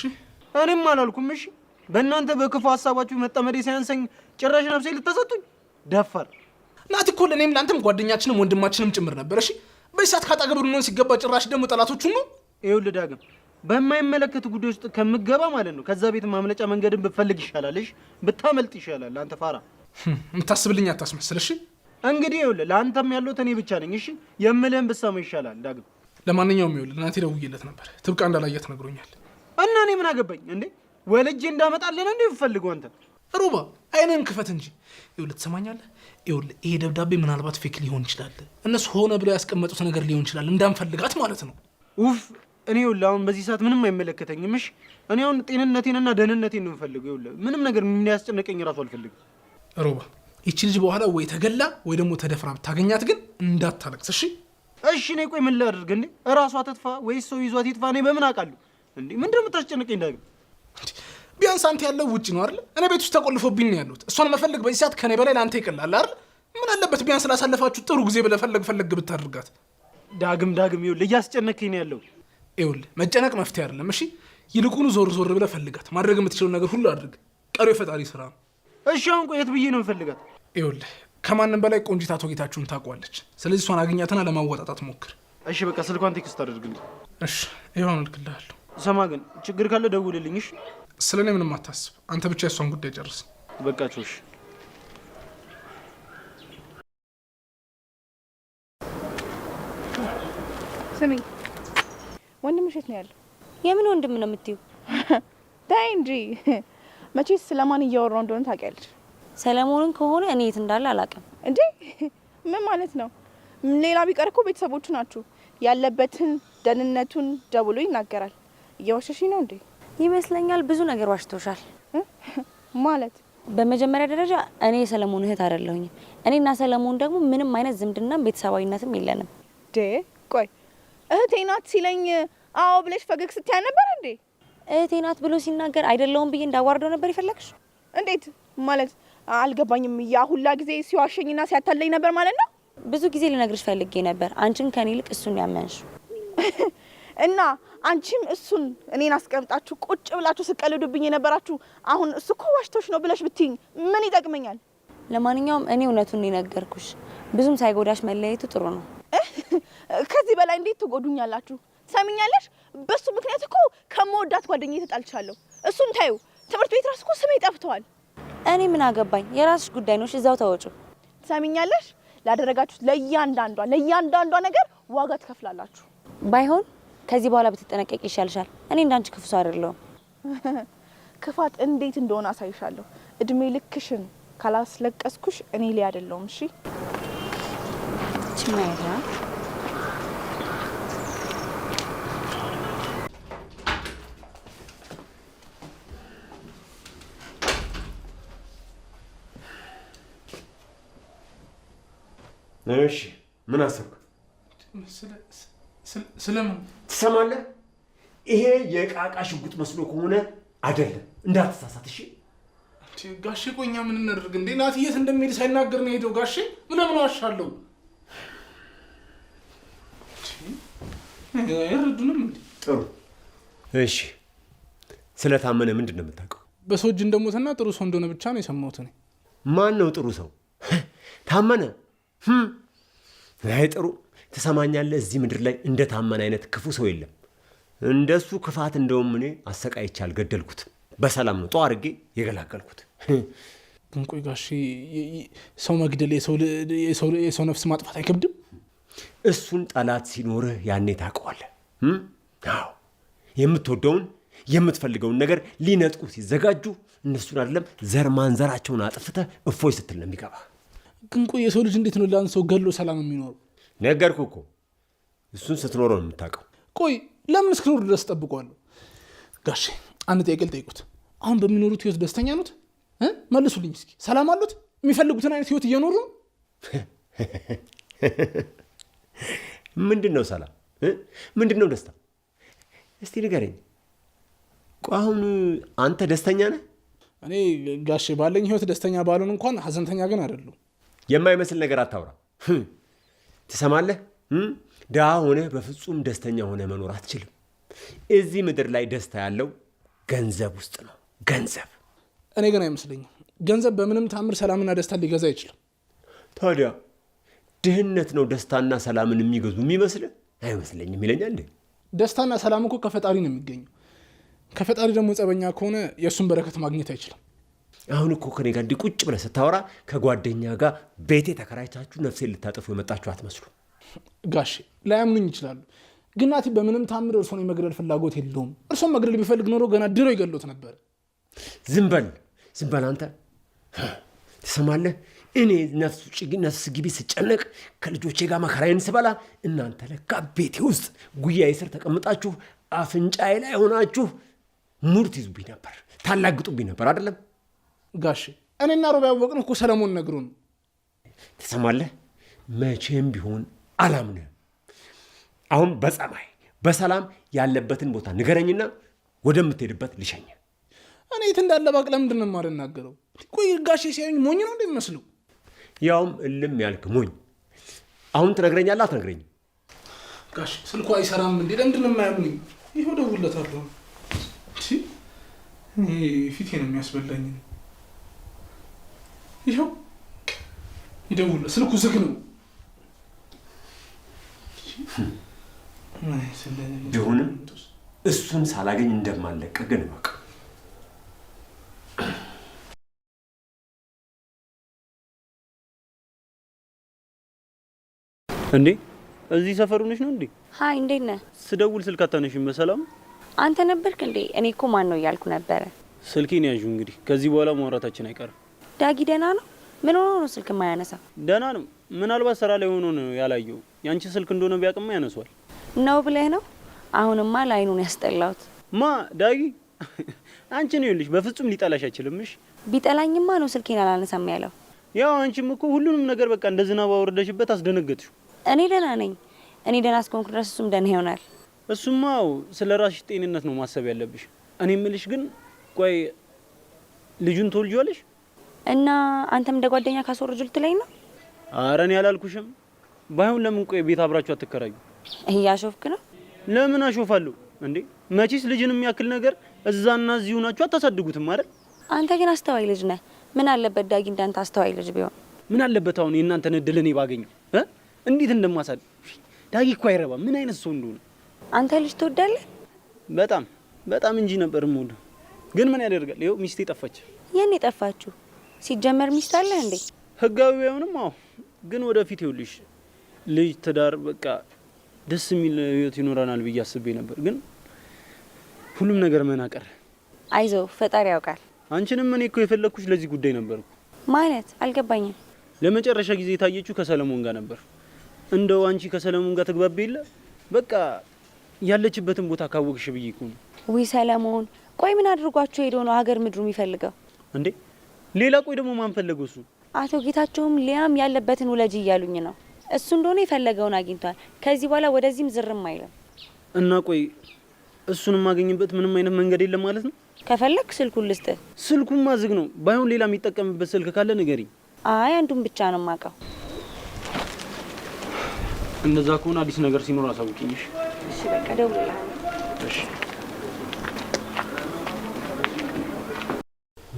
እኔም አላልኩም። እሺ በእናንተ በክፉ ሀሳባችሁ መጠመዴ ሳያንሰኝ ጭራሽ ነፍሴ ልትሰጡኝ ደፈር። ናቲ እኮ ለእኔም ለአንተም ጓደኛችንም ወንድማችንም ጭምር ነበር። እሺ በዚህ ሰዓት ካጠገብ ልንሆን ሲገባ ጭራሽ ደግሞ ጠላቶቹን ነው። ይኸውልህ ዳግም በማይመለከቱ ጉዳይ ውስጥ ከምገባ ማለት ነው ከዛ ቤት ማምለጫ መንገድን ብፈልግ ይሻላል። እሺ ብታመልጥ ይሻላል። አንተ ፋራ የምታስብልኝ አታስመስል። እሺ እንግዲህ ይኸውልህ ለአንተም ያለው እኔ ብቻ ነኝ። እሺ የምልህን ብትሰማ ይሻላል ዳግም። ለማንኛውም ይኸውልህ ናቲ ደውዬለት ነበር። ትብቃ እንዳላየት ነግሮኛል። እና እኔ ምን አገባኝ እንዴ? ወልጄ እንዳመጣልህ ነው እንዴ የምፈልገው? አንተ ሩባ አይነን ክፈት እንጂ። ይኸውልህ ትሰማኛለህ? ይኸውልህ ይሄ ደብዳቤ ምናልባት ፌክ ሊሆን ይችላል። እነሱ ሆነ ብለው ያስቀመጡት ነገር ሊሆን ይችላል፣ እንዳንፈልጋት ማለት ነው። ኡፍ እኔ ይኸውልህ አሁን በዚህ ሰዓት ምንም አይመለከተኝም። እሺ እኔ አሁን ጤንነቴንና ደህንነቴን ነው የምፈልገው። ይኸውልህ ምንም ነገር የሚያስጨንቀኝ እራሱ አልፈልግም። ሩባ ይቺ ልጅ በኋላ ወይ ተገላ ወይ ደግሞ ተደፍራ ብታገኛት ግን እንዳታለቅስ እሺ? እሺ እኔ ቆይ ምን ላድርግ እንዴ? እራሷ ተጥፋ ወይስ ሰው ይዟት ይጥፋ? እኔ በምን አውቃለሁ እንዴ? ምንድን ነው የምታስጨንቀኝ ዳግም? ቢያንስ አንተ ያለው ውጭ ነው አይደል? እኔ ቤት ውስጥ ተቆልፎብኝ ነው ያለሁት። እሷን መፈለግ በዚህ ሰዓት ከኔ በላይ ለአንተ ይቀላል አይደል? ምን አለበት ቢያንስ ስላሳለፋችሁ ጥሩ ጊዜ ብለህ ፈለግ ብታደርጋት። ዳግም ይኸውልህ እያስጨነቀኝ ነው ያለው። ይኸውልህ መጨነቅ መፍትሄ አይደለም እሺ? ይልቁኑ ዞር ብለህ ፈልጋት። ማድረግ የምትችለው ነገር ሁሉ አድርግ። ቀሪው የፈጣሪ ስራ ነው። እሺ አሁን ቆየት ብዬ ነው የምፈልጋት? ይኸውልህ ከማንም በላይ ቆንጂት አቶ ጌታችሁን ታውቋለች። ስለዚህ እሷን አግኛትና ለማወጣጣት ሞክር። እሺ በቃ ስልኳን ቴክስት አድርግልኝ። እሺ ይሁን እልክልሃለሁ። ሰማ ግን ችግር ካለ ደውልልኝ እሺ? ስለኔ ምንም አታስብ። አንተ ብቻ የሷን ጉዳይ ጨርስ። በቃችሁ እሺ። ስሚ ወንድምሽ የት ነው ያለው? የምን ወንድም ነው የምትዩ? ታይ እንጂ መቼስ ስለማን እያወራው እንደሆነ ታውቂያለሽ። ሰለሞንን ከሆነ እኔ የት እንዳለ አላውቅም። እንዴ ምን ማለት ነው? ሌላ ቢቀር እኮ ቤተሰቦቹ ናችሁ። ያለበትን ደህንነቱን ደውሎ ይናገራል። እየዋሸሽኝ ነው እንዴ? ይመስለኛል ብዙ ነገር ዋሽቶሻል። ማለት በመጀመሪያ ደረጃ እኔ የሰለሞን እህት አይደለሁኝ። እኔና ሰለሞን ደግሞ ምንም አይነት ዝምድናም ቤተሰባዊነትም የለንም። ቆይ እህቴ ናት ሲለኝ አዎ ብለሽ ፈገግ ስትያ ነበር እንዴ? እህቴ ናት ብሎ ሲናገር አይደለሁም ብዬ እንዳዋርደው ነበር የፈለግሽ? እንዴት ማለት አልገባኝም። ያ ሁላ ጊዜ ሲዋሸኝና ሲያታለኝ ነበር ማለት ነው? ብዙ ጊዜ ልነግርሽ ፈልጌ ነበር። አንቺን ከኔ ይልቅ እሱን ያመንሽ እና አንቺም እሱን እኔን አስቀምጣችሁ ቁጭ ብላችሁ ስቀልዱብኝ የነበራችሁ አሁን እሱ እኮ ዋሽቶሽ ነው ብለሽ ብትይኝ ምን ይጠቅመኛል? ለማንኛውም እኔ እውነቱን የነገርኩሽ ብዙም ሳይጎዳሽ መለያየቱ ጥሩ ነው። ከዚህ በላይ እንዴት ትጎዱኛላችሁ? ሰሚኛለሽ? በሱ ምክንያት እኮ ከመወዳት ጓደኛዬ ተጣልቻለሁ። እሱን ታዩ ትምህርት ቤት ራስ እኮ ስሜ ጠፍቷል። እኔ ምን አገባኝ? የራስሽ ጉዳይ ነው። እዛው ተወጩ። ሰሚኛለሽ? ላደረጋችሁት ለእያንዳንዷ ነገር ዋጋ ትከፍላላችሁ። ባይሆን ከዚህ በኋላ ብትጠነቀቂ ይሻልሻል። እኔ እንዳንቺ ክፉ ሰው አይደለሁም። ክፋት እንዴት እንደሆነ አሳይሻለሁ። እድሜ ልክሽን ካላስለቀስኩሽ እኔ ላይ አይደለሁም። እሺ ችማይራ እሺ ምን አሰብክ? ስለምን ትሰማለህ? ይሄ የቃቃ ሽጉጥ መስሎ ከሆነ አይደለም፣ እንዳትሳሳት እሺ? ጋሼ ቆኛ ምን እናደርግ እንዴ? ናቲ የት እንደሚሄድ ሳይናገር ነው ሄደው። ጋሼ ምን ዋሻለሁ? አይረዱንም እንዴ? ጥሩ እሺ። ስለታመነ ምንድን ነው የምታውቀው? በሰው እጅ እንደሞተና ጥሩ ሰው እንደሆነ ብቻ ነው የሰማሁት። እኔ ማን ነው ጥሩ ሰው? ታመነ? አይ ጥሩ። ትሰማኛለህ? እዚህ ምድር ላይ እንደ ታመነ አይነት ክፉ ሰው የለም። እንደሱ ክፋት እንደውም እኔ አሰቃይቼ አልገደልኩት። በሰላም ነው ጧ አድርጌ የገላገልኩት። ግን ቆይ ጋሼ ሰው መግደል የሰው ነፍስ ማጥፋት አይከብድም? እሱን ጠላት ሲኖርህ ያኔ ታውቀዋለህ። አዎ የምትወደውን የምትፈልገውን ነገር ሊነጥቁ ሲዘጋጁ እነሱን አይደለም ዘር ማንዘራቸውን አጥፍተህ እፎይ ስትል ነው የሚገባ። ግን ቆይ የሰው ልጅ እንዴት ነው ለአንድ ሰው ገድሎ ሰላም የሚኖረው? ነገርኩህ እኮ እሱን ስትኖረው ነው የምታውቀው። ቆይ ለምን እስክኖር ድረስ ጠብቀዋለሁ? ጋሼ አንድ ጥያቄ ልጠይቁት። አሁን በሚኖሩት ህይወት ደስተኛ ኖት? መልሱልኝ እስኪ። ሰላም አሉት? የሚፈልጉትን አይነት ህይወት እየኖሩ ነው? ምንድን ነው ሰላም? ምንድን ነው ደስታ? እስቲ ንገረኝ። ቆይ አሁን አንተ ደስተኛ ነህ? እኔ ጋሼ ባለኝ ህይወት ደስተኛ ባልሆን እንኳን ሀዘንተኛ ግን አይደለሁም። የማይመስል ነገር አታውራ። ትሰማለህ? ድሃ ሆነህ በፍጹም ደስተኛ ሆነህ መኖር አትችልም። እዚህ ምድር ላይ ደስታ ያለው ገንዘብ ውስጥ ነው። ገንዘብ። እኔ ግን አይመስለኝም። ገንዘብ በምንም ታምር ሰላምና ደስታ ሊገዛ አይችልም። ታዲያ ድህነት ነው ደስታና ሰላምን የሚገዙ የሚመስልህ? አይመስለኝም ይለኛል እንዴ። ደስታና ሰላም እኮ ከፈጣሪ ነው የሚገኘው። ከፈጣሪ ደግሞ ጸበኛ ከሆነ የእሱን በረከት ማግኘት አይችልም። አሁን እኮ ከኔ ጋር እንዲህ ቁጭ ብለህ ስታወራ ከጓደኛ ጋር ቤቴ ተከራይታችሁ ነፍሴን ልታጠፉ የመጣችሁ አትመስሉ። ጋሼ ላያምኑኝ ይችላሉ፣ ግን ናቲ በምንም ታምር እርሶን የመግደል ፍላጎት የለውም። እርሶን መግደል ቢፈልግ ኖሮ ገና ድሮ ይገሎት ነበር። ዝም በል አንተ ትሰማለህ? እኔ ነፍስ ግቢ ስጨነቅ ከልጆቼ ጋር መከራዬን ስበላ እናንተ ለካ ቤቴ ውስጥ ጉያዬ ስር ተቀምጣችሁ አፍንጫዬ ላይ ሆናችሁ ሙድ ትይዙብኝ ነበር፣ ታላግጡብኝ ነበር አይደለም? ጋሼ እኔና ሮብ ያወቅን እኮ ሰለሞን ነግሮን። ትሰማለህ? መቼም ቢሆን አላምንህም። አሁን በጸባይ በሰላም ያለበትን ቦታ ንገረኝና ወደምትሄድበት ልሸኝ። እኔ የት እንዳለ ባቅ ለምንድን ነው የማልናገረው? ቆይ ጋሼ ሲያዩኝ ሞኝ ነው እንደሚመስለው? ያውም እልም ያልክ ሞኝ። አሁን ትነግረኛለህ አትነግረኝም? ጋሼ ስልኩ አይሰራም እንዴ? ለምንድን ነው የማያምኑኝ? ይኸው ደውለታለሁ። ፊቴ ነው የሚያስበላኝ። ይኸው ይደውል፣ ስልኩ ዝግ ነው። ቢሆንም እሱን ሳላገኝ እንደማለቀ ግን በቃ እንዴ እዚህ ሰፈሩ ነሽ ነው እንዴ? ሀይ እንዴት ነህ? ስደውል ስልክ አታነሺም በሰላም? አንተ ነበርክ እንዴ? እኔ እኮ ማን ነው እያልኩ ነበረ። ስልኬን ያዡ እንግዲህ ከዚህ በኋላ ማውራታችን አይቀርም። ዳጊ ደህና ነው? ምን ሆኖ ነው ስልክ የማያነሳ? ደህና ነው። ምናልባት ስራ ላይ ሆኖ ነው ያላየው። ያንቺ ስልክ እንደሆነ ቢያቅማ ያነሷል ነው ብለህ ነው? አሁንማ ላይኑን ያስጠላሁት። ማ ዳጊ አንቺ ነው ይልሽ በፍጹም ሊጠላሽ አይችልምሽ። ቢጠላኝማ ነው ስልኬን አላነሳም ያለው። ያው አንቺም እኮ ሁሉንም ነገር በቃ እንደ ዝናብ አወረደሽበት አስደነገጥሽው። እኔ ደህና ነኝ። እኔ ደህና እስከሆንኩ ድረስ እሱም ደህና ይሆናል። እሱማው ስለ ራስሽ ጤንነት ነው ማሰብ ያለብሽ። እኔ የምልሽ ግን ቆይ ልጁን ትወልጂዋለሽ? እና አንተም እንደ ጓደኛ ካስወርጁ ልትለኝ ነው? ኧረ እኔ አላልኩሽም። ባይሆን ለምን ቆይ ቤት አብራችሁ አትከራዩ? እያሾፍክ ነው? ለምን አሾፋለሁ እንዴ? መቼስ ልጅን የሚያክል ነገር እዛና እዚሁ ናችሁ አታሳድጉትም አይደል? አንተ ግን አስተዋይ ልጅ ነህ። ምን አለበት ዳጊ እንዳንተ አስተዋይ ልጅ ቢሆን? ምን አለበት አሁን የእናንተን እድል እኔ ባገኘው እንዴት እንደማሳድ። ዳጊ እኮ አይረባ ምን አይነት ሰው እንደሆነ። አንተ ልጅ ትወዳለህ? በጣም እንጂ ነበር የምወደው። ግን ምን ያደርጋል ይኸው ሚስቴ ጠፋች። የኔ ጠፋችሁ? ሲጀመር ሚስት አለህ እንዴ? ህጋዊ ቢሆንም አዎ። ግን ወደፊት ይኸውልሽ ልጅ ትዳር በቃ ደስ የሚል ህይወት ይኖረናል ብዬ አስቤ ነበር። ግን ሁሉም ነገር መናቀር። አይዞ ፈጣሪ ያውቃል። አንቺንም እኔ እኮ የፈለኩሽ ለዚህ ጉዳይ ነበርኩ። ማለት አልገባኝም። ለመጨረሻ ጊዜ የታየችው ከሰለሞን ጋር ነበር። እንደው አንቺ ከሰለሞን ጋር ተግባቢ የለ በቃ ያለችበትን ቦታ ካወቅሽ ብዬ እኮ ነው። ውይ ሰለሞን፣ ቆይ ምን አድርጓቸው ሄዶ ነው ሀገር ምድሩ የሚፈልገው እንዴ? ሌላ ቆይ ደግሞ ማን ፈለገው? እሱ አቶ ጌታቸውም ሊያም ያለበትን ውለጅ እያሉኝ ነው። እሱ እንደሆነ የፈለገውን አግኝቷል። ከዚህ በኋላ ወደዚህም ዝርም አይልም። እና ቆይ እሱን የማገኝበት ምንም አይነት መንገድ የለም ማለት ነው? ከፈለክ ስልኩን ልስጥ። ስልኩማ ዝግ ነው። ባይሆን ሌላ የሚጠቀምበት ስልክ ካለ ንገሪኝ። አይ አንዱን ብቻ ነው የማውቀው። እንደዛ ከሆነ አዲስ ነገር ሲኖር አሳውቂኝ። እሺ በቃ ደውልልሃለሁ። እሺ።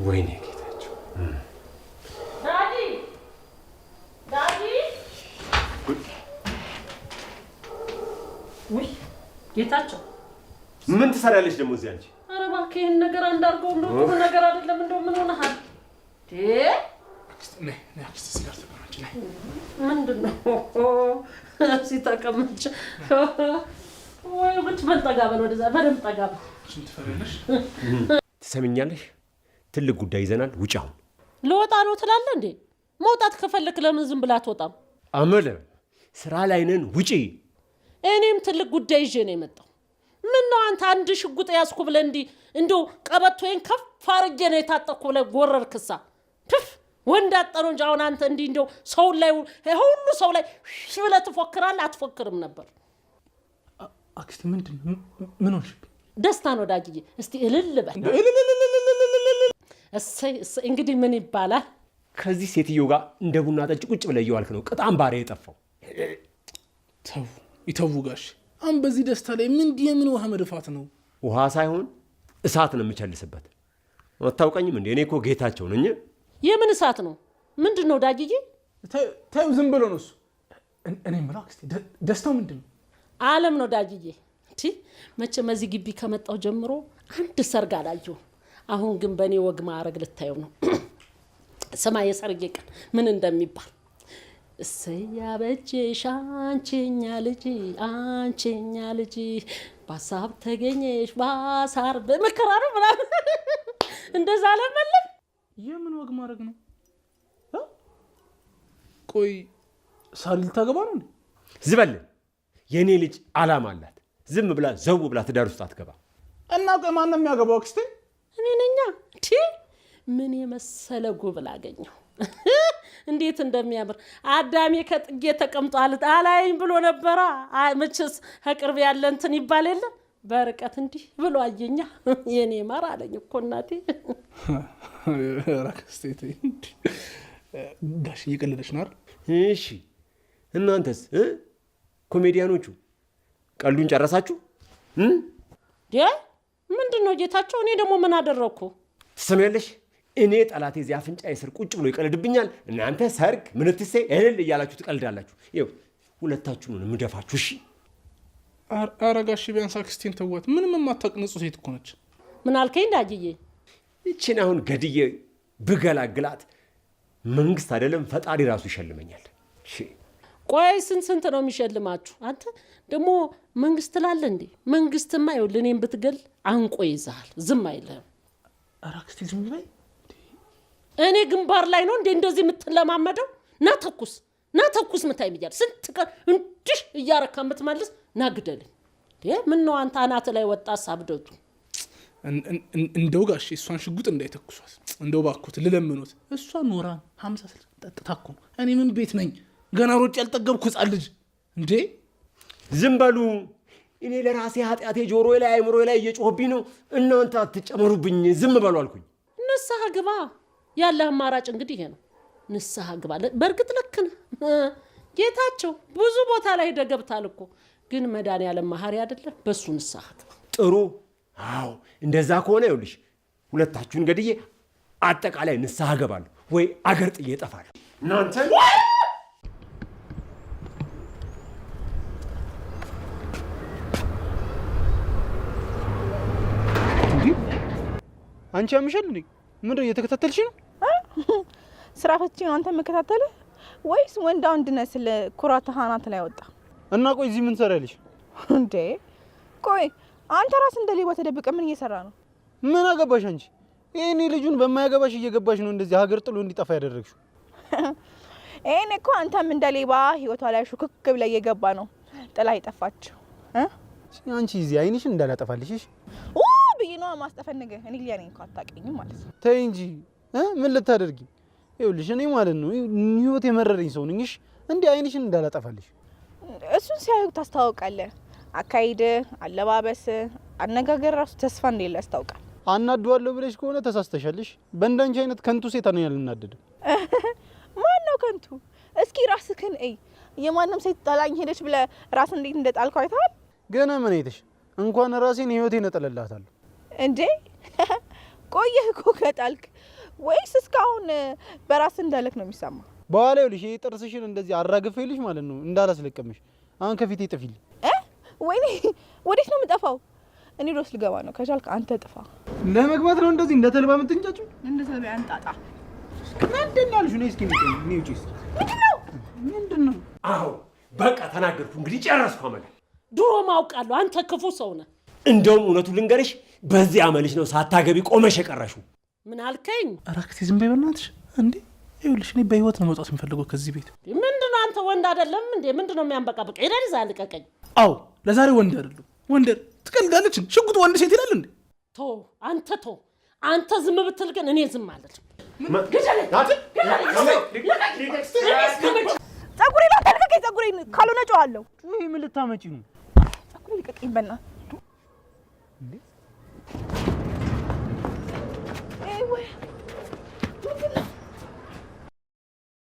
ወይኔ ጌታቸው ዳዲ ውይ ጌታቸው ምን ትሰሪያለሽ ደግሞ እዚህ አንቺ? ኧረ እባክህ ይሄን ነገር አንዳርገው እንደው ጥሩ ነገር አይደለም። እንደው ምን ሆነሃል? ምንድን ነው ሲተቀመጭ? ወይ ቁጭ በል ጠጋ በል ወደዛ፣ በደምብ ጠጋ በል። ትሰሚኛለሽ? ትልቅ ጉዳይ ይዘናል። ውጭ አሁን ልወጣ ነው ትላለህ እንዴ? መውጣት ከፈለክ ለምን ዝም ብላ አትወጣም? አመለ ስራ ላይ ነን። ውጪ። እኔም ትልቅ ጉዳይ ይዤ ነው የመጣው። ምን ነው አንተ አንድ ሽጉጥ ያዝኩ ብለህ እንዲህ እንደው ቀበቶዬን ከፍ አድርጌ ነው የታጠቅኩ ብለህ ጎረርክሳ? ፕፍ ወንድ አጠሩ እንጂ አሁን አንተ እንዲህ እንደው ሰው ላይ ሁሉ ሰው ላይ ብለህ ትፎክራለህ። አትፎክርም ነበር። አክስቴ ምንድን ነው? ምን ሆንሽ? ደስታ ነው ዳጊዬ። እስቲ እልል በል። እሰይ እሰይ። እንግዲህ ምን ይባላል? ከዚህ ሴትዮ ጋር እንደ ቡና ጠጭ ቁጭ ብለህ እየዋልክ ነው ቅጣም ባሪያ የጠፋው። ተው ይተው ጋሽ። አሁን በዚህ ደስታ ላይ የምን ውሃ መድፋት ነው? ውሃ ሳይሆን እሳት ነው የምቸልስበት። አታውቀኝም እንዴ? እኔ እኮ ጌታቸው ነኝ። የምን እሳት ነው? ምንድን ነው ዳጊዬ? ተይው ዝም ብሎ ነው እሱ። እኔ የምለው አክስቴ ደስታው ምንድን ነው? ዓለም ነው ዳጊዬ። መቼም እዚህ ግቢ ከመጣው ጀምሮ አንድ ሰርግ አላየሁም። አሁን ግን በእኔ ወግ ማዕረግ ልታየው ነው። ስማ የሰርጌ ቀን ምን እንደሚባል እሰያ በጀሽ አንቺኛ ልጅ በሀሳብ ተገኘሽ ባሳር በመከራ ነው ምናምን እንደዛ አለመለም። የምን ወግ ማዕረግ ነው? ቆይ ሳሪ ልታገባ ነው እንዴ? ዝበል የኔ ልጅ አላማ አላት። ዝም ብላ ዘው ብላ ትዳር ውስጥ አትገባ። እና ቆይ ማን ነው የሚያገባው አክስቴ? እኔ ነኛ። ምን የመሰለ ጉብል አገኘው። እንዴት እንደሚያምር አዳሜ ከጥጌ ተቀምጧል አላይም ብሎ ነበራ። መቼስ ከቅርብ ያለ እንትን ይባል የለ በርቀት እንዲህ ብሎ አየኛ። የኔ ማር አለኝ እኮ እናቴ። አክስቴ ጋሽ እየቀለደሽ ነው አይደል? እሺ እናንተስ ኮሜዲያኖቹ ቀልዱን ጨረሳችሁ? ምንድነው ጌታቸው? እኔ ደግሞ ምን አደረኩ? ትሰሚያለሽ? እኔ ጠላቴ እዚህ አፍንጫዬ ስር ቁጭ ብሎ ይቀልድብኛል። እናንተ ሰርግ ምንትሴ እልል እያላችሁ ትቀልዳላችሁ። ይኸው ሁለታችሁን ነው የምደፋችሁ። እሺ ኧረ ጋሽ ቢያንስ አክስቴን ተዋት። ምንም የማታውቅ ንጹህ ሴት እኮ ነች። ምን አልከኝ ዳጊዬ? ይችን አሁን ገድዬ ብገላግላት መንግስት አይደለም ፈጣሪ ራሱ ይሸልመኛል። እሺ ቆይ ስንት ነው የሚሸልማችሁ? አንተ ደግሞ መንግስት ላለ እንዴ? መንግስትማ ይኸውልህ እኔን ብትገል አንቆ ይዛል፣ ዝም አይልህም። ኧረ አክስቴ ዝም በይ። እኔ ግንባር ላይ ነው እንዴ እንደዚህ የምትለማመደው? ና ተኩስ ምታይ ብያለሁ። ስንት ቀን እንዲህ እያረካ የምትመልስ ና ግደልኝ። ምን ነው አንተ አናት ላይ ወጣ ሳብደቱ። እንደው ጋሽ እሷን ሽጉጥ እንዳይተኩሷት እንደው ባኩት ልለምኑት። እሷ ኖራን 50 ስልክ ጠጥታ እኮ ነው። እኔ ምን ቤት ነኝ ገና ሮጭ ያልጠገብኩ ህጻን ልጅ እንዴ? ዝም በሉ። እኔ ለራሴ ኃጢአቴ ጆሮዬ ላይ አይምሮዬ ላይ እየጮህብኝ ነው። እናንተ አትጨመሩብኝ። ዝም በሉ አልኩኝ። ንስሐ ግባ። ያለ አማራጭ እንግዲህ ይሄ ነው። ንስሐ ግባ። በእርግጥ ልክ ነህ ጌታቸው። ብዙ ቦታ ላይ ደገብታል እኮ ግን መድኃኒዓለም መሐሪ አይደለም። በሱ ንስሐ ግባ። ጥሩ። አዎ እንደዛ ከሆነ ይኸውልሽ ሁለታችሁን ገድዬ አጠቃላይ ንስሐ ገባለሁ ወይ አገር ጥዬ እጠፋለሁ። እናንተ አንቺ ያምሻል እንዴ? ምንድነው እየተከታተልሽ ነው? ስራ ፈቺ ነው አንተ መከታተልህ ወይስ ወንዳ ወንድነህ ስለ ኩራት ሃናት ላይ ወጣ? እና ቆይ እዚህ ምን ሰራልሽ እንዴ? ቆይ አንተ ራስ እንደ ሌባ ተደብቀ ምን እየሰራ ነው? ምን አገባሽ አንቺ? ይሄኔ ልጁን በማያገባሽ እየገባሽ ነው እንደዚህ ሀገር ጥሎ እንዲጠፋ ያደረግሽው። ይሄኔ እኮ አንተም እንደ ሌባ ህይወቷ ላይ ሹክክ ብለ እየገባ ነው ጥላ ይጠፋችሁ። አንቺ እዚህ አይንሽን እንዳላጠፋልሽ እሺ? ብይኗ ማስጠፈነገ እኔ ሊያ ነኝ እኮ አታውቂኝም ማለት ነው። ተይ እንጂ ምን ልታደርጊ? ይኸውልሽ እኔ ማለት ነው ህይወት የመረረኝ ሰው ነኝ። እሺ እንዴ አይንሽን እንዳላጠፋልሽ። እሱን ሲያዩ ታስታውቃለህ። አካይድ፣ አለባበስ፣ አነጋገር ራሱ ተስፋ እንደሌለ ያስታውቃል። አናደዋለሁ ብለሽ ከሆነ ተሳስተሻልሽ። በእንዳንቺ አይነት ከንቱ ሴት ነው ያልናደደ። ማን ነው ከንቱ? እስኪ ራስህን እይ። የማንም ሴት ጣላኝ ሄደች ብለ ራስ እንዴት እንደጣልከው አይተሃል? ገና ምን አይተሽ? እንኳን ራሴን ህይወቴን እጠለላታለሁ እንዴ? ቆየህ እኮ ከጣልክ ወይስ እስካሁን በራስ እንዳለክ ነው የሚሰማ? በኋላ ይኸውልሽ ይሄ ጥርስሽን እንደዚህ አራግፌልሽ ማለት ነው እንዳላስለቀምሽ። አሁን ከፊቴ ጥፊልኝ። ወይኔ ወዴት ነው የምጠፋው? እኔ ዶስ ልገባ ነው። ከቻልክ አንተ ጥፋ። ለመግባት ነው እንደዚህ እንደ ተልባ የምትንጫጩ? እንደ ተልባ አንጣጣ ምንድነው አልሽ? ነይ እስኪ ነይ ውጪ። ምንድነው? አዎ በቃ ተናገርኩ። እንግዲህ ጨረስኩ። አመል ድሮ ማውቃለሁ። አንተ ክፉ ሰው ነህ። እንደውም እውነቱን ልንገርሽ በዚህ አመልሽ ነው ሳታገቢ ቆመሽ የቀረሽው። ምን አልከኝ? ኧረ አክስቴ ዝም በይ በእናትሽ። እንዴ ይኸውልሽ እኔ በህይወት ነው መውጣት የምፈልገው ከዚህ ቤት። ምንድነው አንተ ወንድ አይደለም እንዴ? ምንድነው የሚያንበቃበቅ? ሄደህ እዛ ልቀቀኝ። አዎ ለዛሬ ወንድ አይደለም። ወንድ ትቀልዳለች። ሽጉጥ ወንድ ሴት ይላል እንዴ? አንተ ዝም ብትል ግን እኔ ዝም አልልም። ጸጉሬን አታልቀቀኝ። ጸጉሬን ካልሆነ ጨዋለሁ። ይሄ ምን ልታመጪ ነው? ጸጉሬን ልቀቀኝ በእናትህ። እንዴ